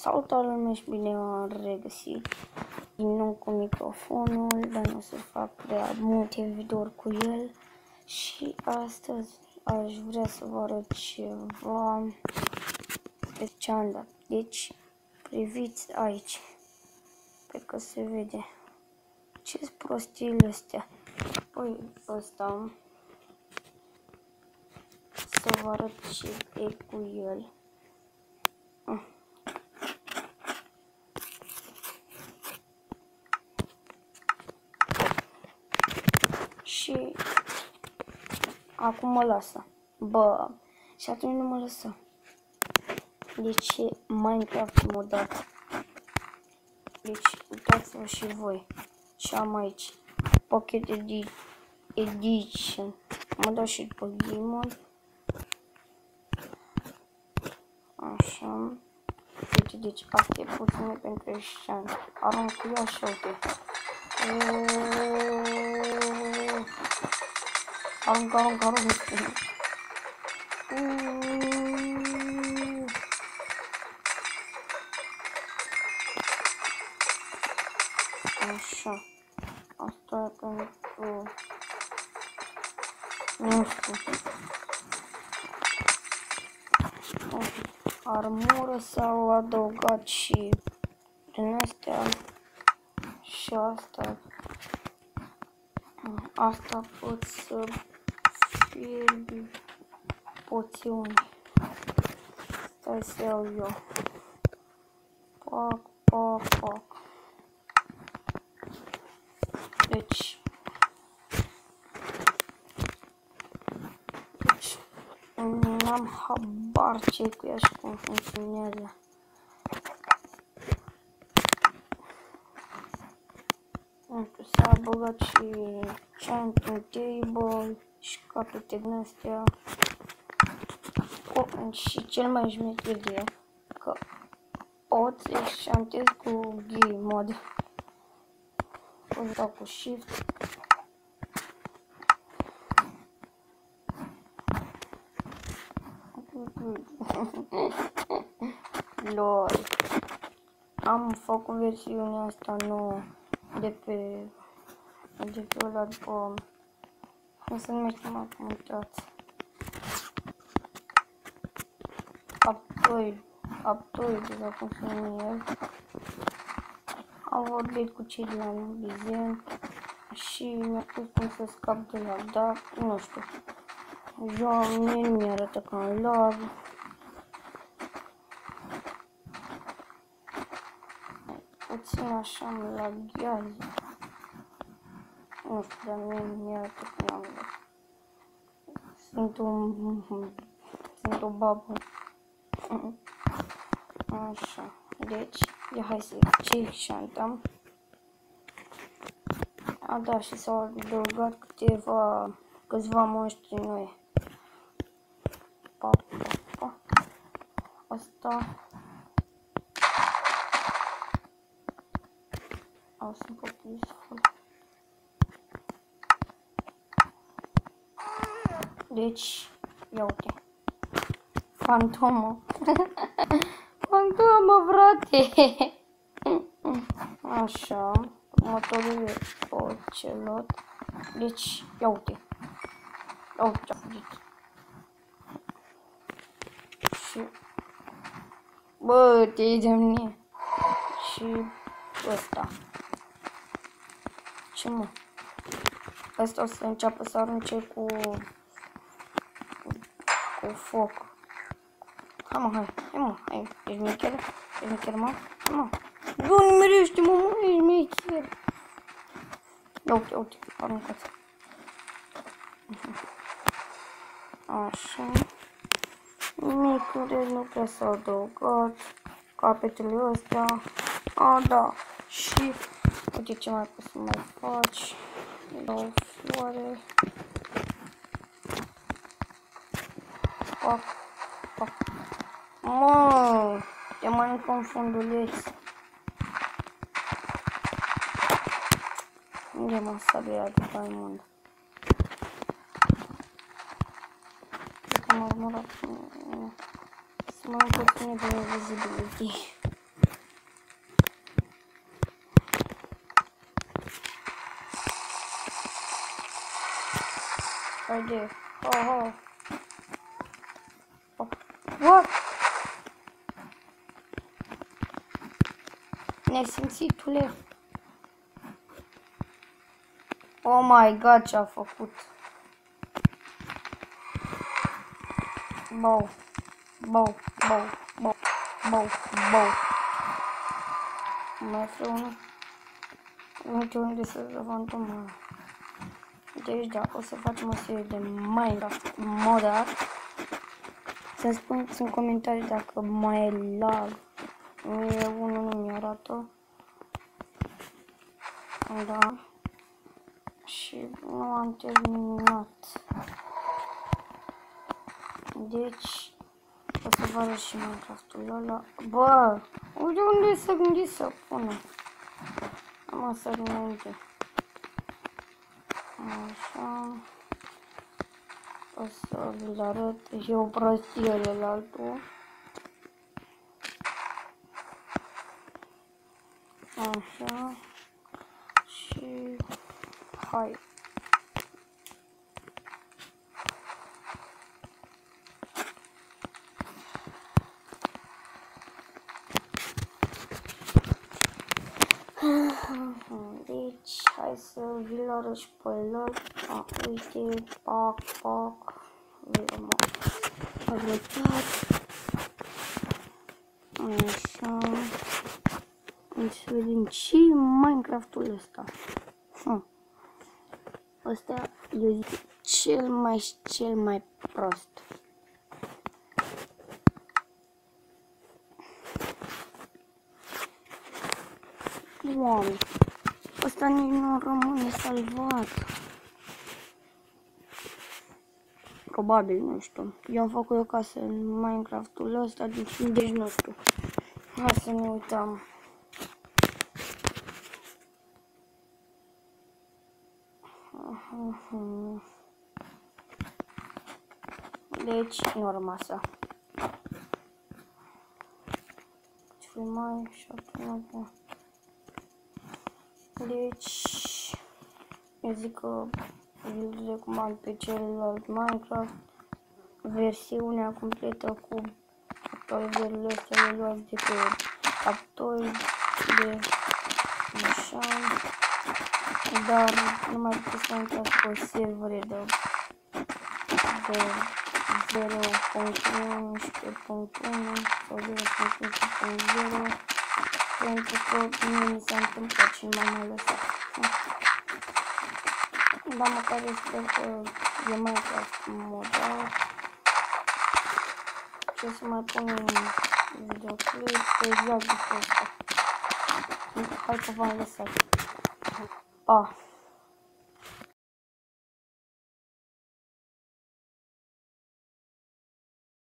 Salutare lume și bine am regăsit din nou cu microfonul, dar nu o să fac prea multe videouri cu el. Și astăzi aș vrea să vă arăt ceva pe ce am dat. Deci, priviți aici, cred că se vede. Ce-s prostiile astea? Păi ăsta, să vă arăt ce e cu el. Și acum mă lasă. Bă, și atunci nu mă lăsă. Deci Minecraft modat. Deci uitați-vă și voi. Și am aici Pocket Edition. Mă dau și după Game Mode. Așa. Uite, deci asta e puțin pentru eștian. Arunc cu ea așa, uite. Arunc. Așa. Asta e pentru... Nu știu. Armură s-au adăugat și din astea. Și asta. Asta pot să fierbi poțiuni. Stai să iau eu. Pac. Deci n-am habar ce cu ea și cum funcționează. Nu știu, s-a băgat și enchanting table și capete din astea. Și cel mai șmecher de el, că pot să enchantez cu Game Mode. O dau cu Shift. LOL. Am făcut versiunea asta nouă de pe ăla după, cum se numește, m-am uitat. Uptoid, deja cum se numește el. Am vorbit cu cei de la Bizen și mi-a spus cum să scap de la dar, nu știu. Mie nu mi-arată ca în lag. Puțin așa îmi laghează. Nu știu, dar mie nu mi-arată ca în lag. Sunt o babă. Așa, deci, hai să ce enchantăm. Da, și s-au adăugat câțiva monștri noi. Asta. Sunt populistful. Deci, ia uite. Fantomă. Fantomă, frate. Așa. Următorul e ocelot. Deci, ia uite. Ia uite ce-a fugit. Și... Bă, te-i de mine. Și ăsta. Ce mă? Ăsta o să înceapă să arunce cu foc. Hai, ești mecher? Mă? Hai, mă. Nu nimerește, mă, ești mecher. Ia uite, aruncați. Așa. Micule, nu prea s-a adăugat. Capetele astea. Da. Și uite ce mai poți să mai faci. Dau floare. Pac. Mă, te mănâncă un funduleț. Unde mă sabia de diamond? Am urmărat să mă puțin de visibility. haide. Aha. What? Nesimțitule. Oh my god, ce-a făcut. Bau. Bau, bau, bau, bau, bau. Mai află unul. Uite unde se fantoma. Deci dacă o să facem o serie de Minecraft modat, să-mi spuneți în comentarii dacă mai e lag. Mie unul nu mi-arată. Da. Și nu am terminat. Deci o să vă arăt și Minecraft-ul ăla. Bă, uite unde s-a gândit să pună. Am să înainte. Așa. O să vi-l arăt. E o prostie de altul. Așa. Și hai. Deci, hai să vi-l arăt și pe el. Uite, pac, pac. Vedem, arătat. Așa. Deci să vedem ce e Minecraft-ul ăsta. Ăsta, eu zic, cel mai prost. Doamne, ăsta nici nu rămâne salvat. Probabil, nu știu. Eu am făcut o casă în Minecraft-ul ăsta, deci nu știu. Hai să ne uităm. Deci, nu a rămas. Ce mai și atunci. Deci, eu zic că îl recomand pe celălalt Minecraft. Versiunea completă cu actualizările astea le luați de pe Aptoid, de așa, dar nu mai puteți să intrați pe servere de 0.11.1 sau 0.11.0 pentru că mie mi s-a întâmplat și nu m-am mai lăsat. Dar măcar sper că e Minecraft modat. Ce să mai punem un videoclip exact după asta. Hai că v-am lăsat.